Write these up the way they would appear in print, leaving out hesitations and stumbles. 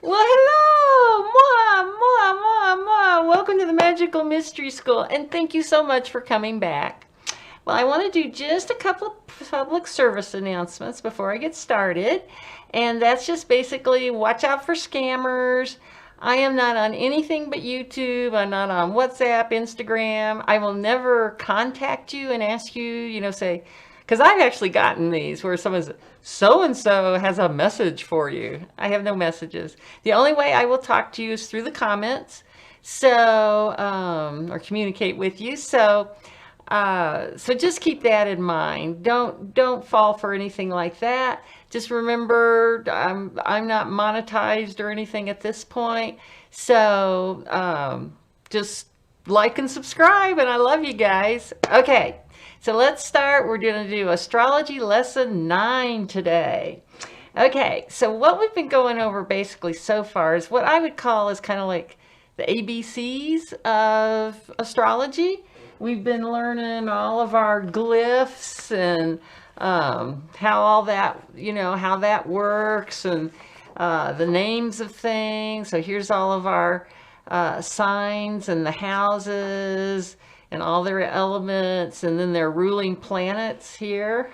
Well, hello! Mwah, mwah, mwah, mwah. Welcome to the Magical Mystery School, and thank you so much for coming back. Well, I want to do just a couple of public service announcements before I get started, and that's just basically watch out for scammers. I am not on anything but YouTube. I'm not on WhatsApp, Instagram. I will never contact you and ask you, say, because I've actually gotten these where someone says, so and so has a message for you. I have no messages. The only way I will talk to you is through the comments, so or communicate with you. So just keep that in mind. Don't fall for anything like that. Just remember, I'm not monetized or anything at this point. So just like and subscribe, and I love you guys. Okay, so let's start. We're going to do Astrology Lesson 9 today. Okay, so what we've been going over basically so far is what I would call is kind of like the ABCs of astrology. We've been learning all of our glyphs and how all that, how that works, and the names of things. So here's all of our signs and the houses and all their elements, and then their ruling planets here.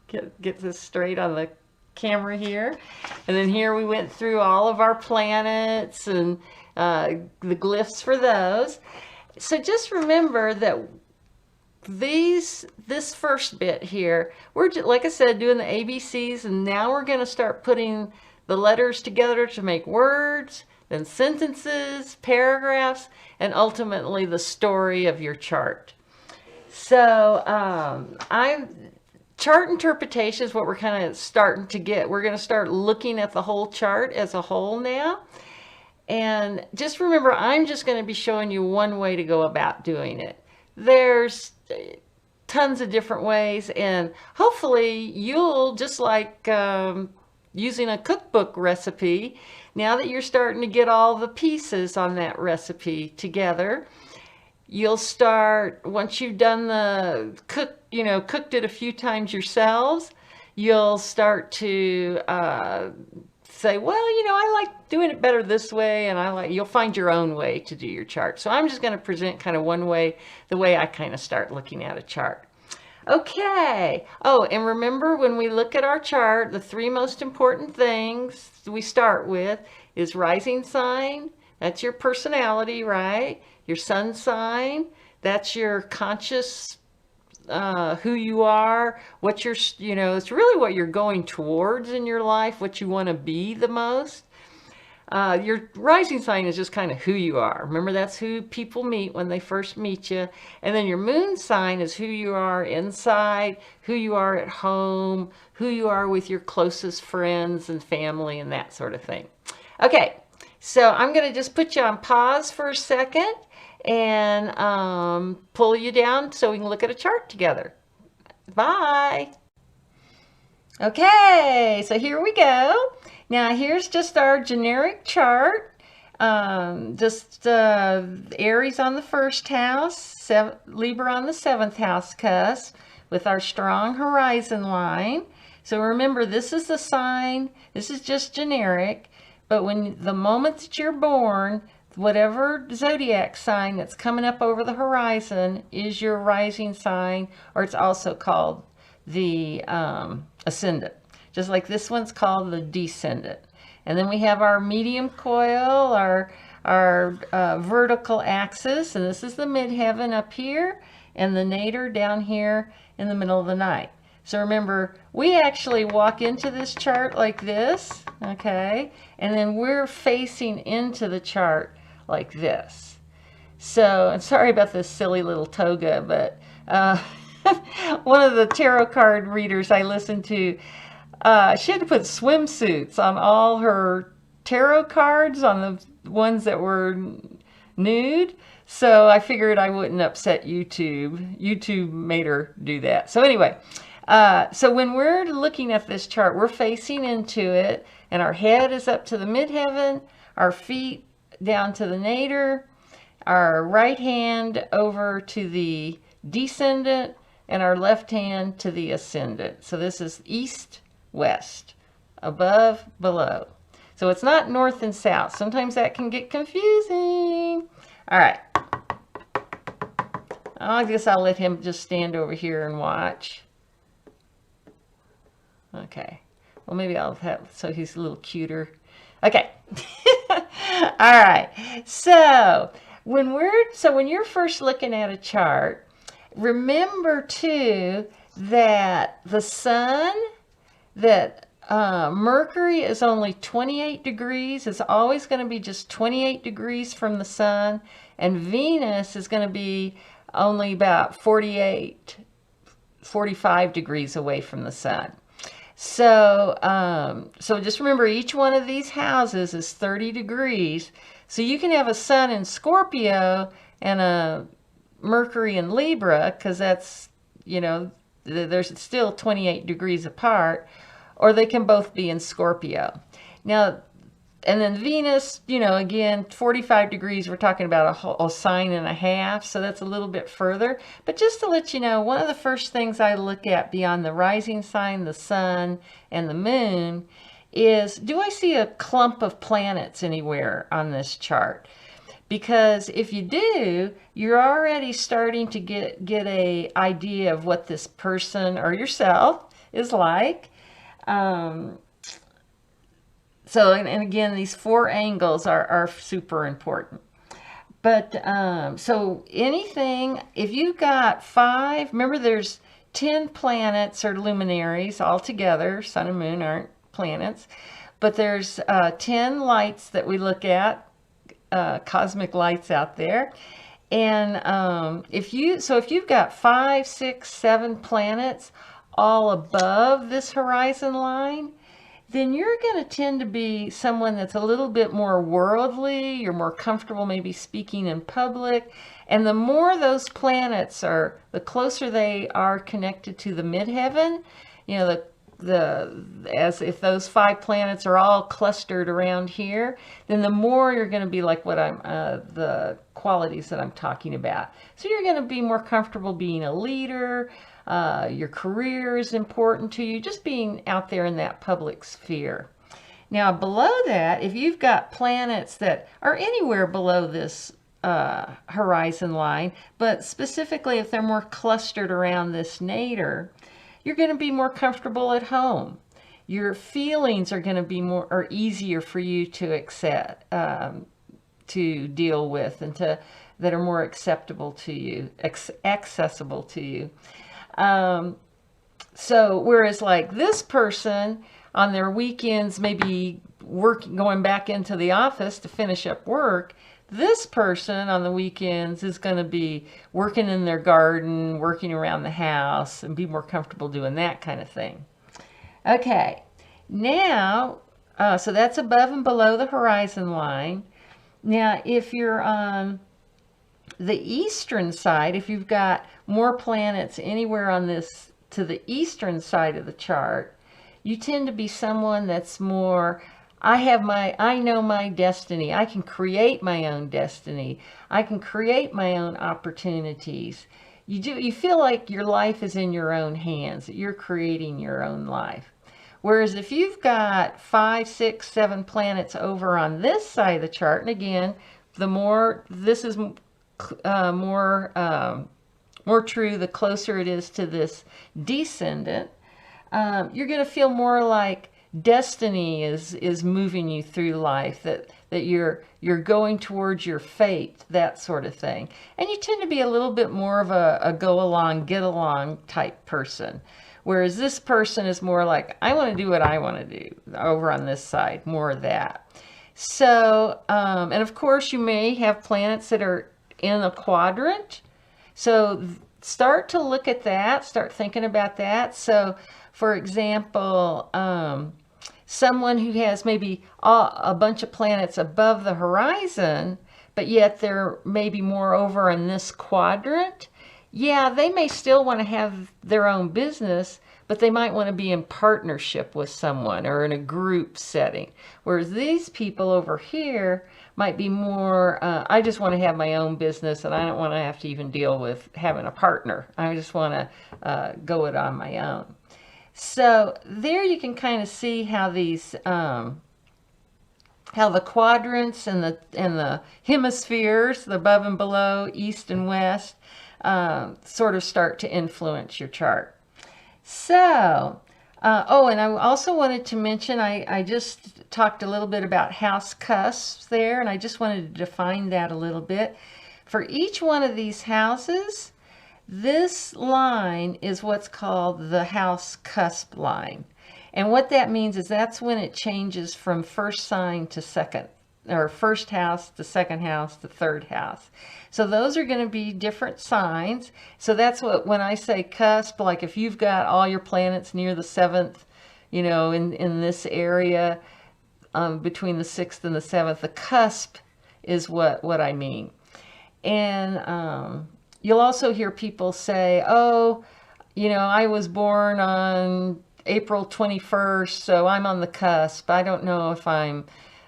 Get this straight on the camera here. And then here we went through all of our planets and the glyphs for those. So just remember that this first bit here, we're just, like I said, doing the ABCs, and now we're going to start putting the letters together to make words, then sentences, paragraphs, and ultimately the story of your chart. So chart interpretation is what we're kind of starting to get. We're going to start looking at the whole chart as a whole now. And just remember, I'm just going to be showing you one way to go about doing it. There's tons of different ways, and hopefully you'll, just like using a cookbook recipe, now that you're starting to get all the pieces on that recipe together, you'll start, once you've done the cooked it a few times yourselves, you'll start to say, well, I like doing it better this way, and you'll find your own way to do your chart. So I'm just going to present kind of one way, the way I kind of start looking at a chart. Okay. Oh, and remember, when we look at our chart, the three most important things we start with is rising sign. That's your personality, right? Your sun sign. That's your conscious, who you are, what you're, it's really what you're going towards in your life, what you want to be the most. Your rising sign is just kind of who you are. Remember, that's who people meet when they first meet you. And then your moon sign is who you are inside, who you are at home, who you are with your closest friends and family, and that sort of thing. Okay, so I'm going to just put you on pause for a second and pull you down so we can look at a chart together. Bye. Okay, so here we go. Now here's just our generic chart. Just Aries on the first house, Libra on the seventh house cusp, with our strong horizon line. So remember, this is the sign. This is just generic. But when the moment that you're born, whatever zodiac sign that's coming up over the horizon is your rising sign, or it's also called the ascendant. Just like this one's called the descendant. And then we have our medium coil, our vertical axis, and this is the midheaven up here, and the nadir down here in the middle of the night. So remember, we actually walk into this chart like this, okay? And then we're facing into the chart like this. So, and sorry about this silly little toga, but one of the tarot card readers I listened to, she had to put swimsuits on all her tarot cards, on the ones that were nude. So I figured I wouldn't upset YouTube. YouTube made her do that. So anyway, so when we're looking at this chart, we're facing into it, and our head is up to the midheaven, our feet down to the nadir, our right hand over to the descendant, and our left hand to the ascendant. So this is east, west, above, below. So it's not north and south. Sometimes that can get confusing. All right. I guess I'll let him just stand over here and watch. Okay. Well, maybe I'll have, so he's a little cuter. Okay. All right. So when you're first looking at a chart, remember too that the sun, that Mercury is only 28 degrees. It's always going to be just 28 degrees from the sun. And Venus is going to be only about 45 degrees away from the sun. So, so just remember, each one of these houses is 30 degrees. So you can have a sun in Scorpio and a Mercury in Libra, because that's, you know, there's still 28 degrees apart, or they can both be in Scorpio. Now, and then Venus, you know, again, 45 degrees, we're talking about a sign and a half, so that's a little bit further. But just to let you know, one of the first things I look at beyond the rising sign, the sun, and the moon is, do I see a clump of planets anywhere on this chart? Because if you do, you're already starting to get a idea of what this person or yourself is like. So, and again, these 4 angles are super important. But, so anything, if you've got 5, remember there's 10 planets or luminaries altogether. Sun and moon aren't planets. But there's 10 lights that we look at, cosmic lights out there. And if you've got 5, 6, 7 planets all above this horizon line, then you're going to tend to be someone that's a little bit more worldly. You're more comfortable maybe speaking in public. And the more those planets are, the closer they are connected to the midheaven, you know, as if those 5 planets are all clustered around here, then the more you're going to be like what the qualities that I'm talking about. So you're going to be more comfortable being a leader. Your career is important to you, just being out there in that public sphere. Now below that, if you've got planets that are anywhere below this horizon line, but specifically if they're more clustered around this nadir, you're going to be more comfortable at home. Your feelings are going to be more or easier for you to accept, to deal with, and that are more acceptable to you, accessible to you. So whereas like this person on their weekends, maybe going back into the office to finish up work, this person on the weekends is going to be working in their garden, working around the house, and be more comfortable doing that kind of thing. Okay, now, so that's above and below the horizon line. Now, if you're on the eastern side, if you've got more planets anywhere on this to the eastern side of the chart, you tend to be someone that's more, I know my destiny. I can create my own destiny. I can create my own opportunities. You feel like your life is in your own hands, that you're creating your own life. Whereas if you've got 5, 6, 7 planets over on this side of the chart, and again, the more this is more true, the closer it is to this descendant, you're going to feel more like destiny is moving you through life, that you're going towards your fate, that sort of thing. And you tend to be a little bit more of a go along, get along type person. Whereas this person is more like, I want to do what I want to do, over on this side, more of that. So, and of course you may have planets that are in a quadrant. So start to look at that, start thinking about that. So for example, someone who has maybe a bunch of planets above the horizon, but yet they're maybe more over in this quadrant, yeah, they may still want to have their own business, but they might want to be in partnership with someone or in a group setting. Whereas these people over here might be more, I just want to have my own business and I don't want to have to even deal with having a partner. I just want to go it on my own. So there you can kind of see how these how the quadrants and the hemispheres, the above and below, east and west, sort of start to influence your chart. So, oh, and I also wanted to mention, I just talked a little bit about house cusps there, and I just wanted to define that a little bit. For each one of these houses, this line is what's called the house cusp line. And what that means is that's when it changes from first sign to second, or first house to second house to third house. So those are going to be different signs. So that's what, when I say cusp, like if you've got all your planets near the seventh, you know, in this area, between the sixth and the seventh, the cusp is what I mean. And you'll also hear people say, oh, you know, I was born on April 21st, so I'm on the cusp. I don't know if I'm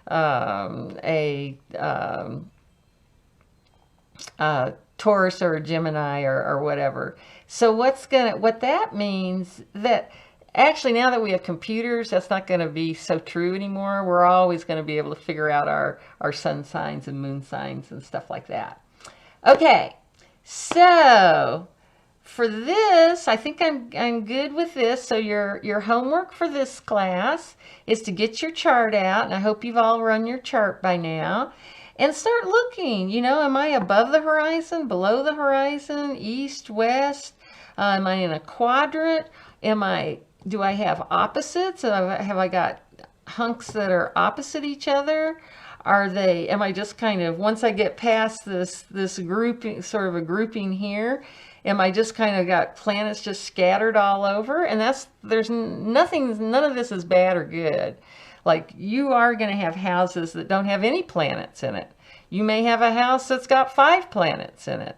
a Taurus or a Gemini or whatever. So what that means, that actually now that we have computers, that's not going to be so true anymore. We're always going to be able to figure out our sun signs and moon signs and stuff like that. Okay, so for this, I think I'm good with this. So your homework for this class is to get your chart out, and I hope you've all run your chart by now, and start looking. You know, am I above the horizon, below the horizon, east, west? Am I in a quadrant? Do I have opposites? Have I got hunks that are opposite each other? Am I just kind of, once I get past this grouping, sort of a grouping here, am I just kind of got planets just scattered all over? And there's nothing, none of this is bad or good. Like, you are going to have houses that don't have any planets in it. You may have a house that's got 5 planets in it.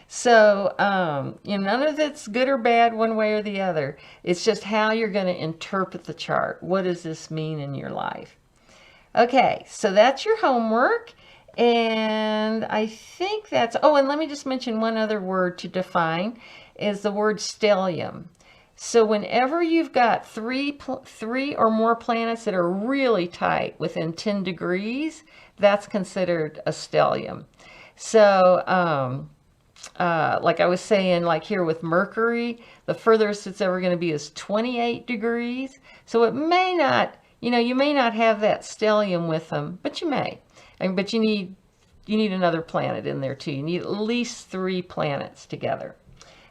So, you know, none of it's good or bad one way or the other. It's just how you're going to interpret the chart. What does this mean in your life? Okay, so that's your homework. And I think that's, oh, and let me just mention one other word to define, is the word stellium. So whenever you've got three or more planets that are really tight within 10 degrees, that's considered a stellium. So, like I was saying, like here with Mercury, the furthest it's ever going to be is 28 degrees. So it may not, you know, you may not have that stellium with them, but you may. But you need another planet in there too. You need at least 3 planets together.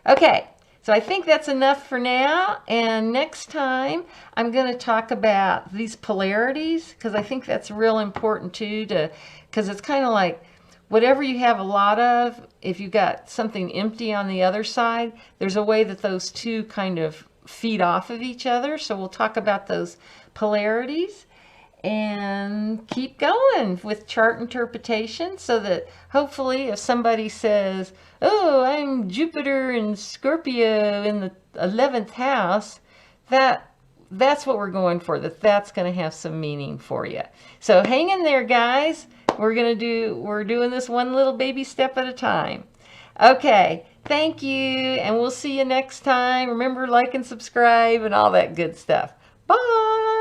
Okay, so I think that's enough for now. And next time I'm going to talk about these polarities, because I think that's real important too, because it's kind of like whatever you have a lot of, if you've got something empty on the other side, there's a way that those two kind of feed off of each other. So we'll talk about those polarities and keep going with chart interpretation, so that hopefully if somebody says, oh, I'm Jupiter and Scorpio in the 11th house, that's what we're going for, that's going to have some meaning for you. So hang in there, guys. We're doing this one little baby step at a time. Okay, thank you, and we'll see you next time. Remember, like and subscribe and all that good stuff. Bye.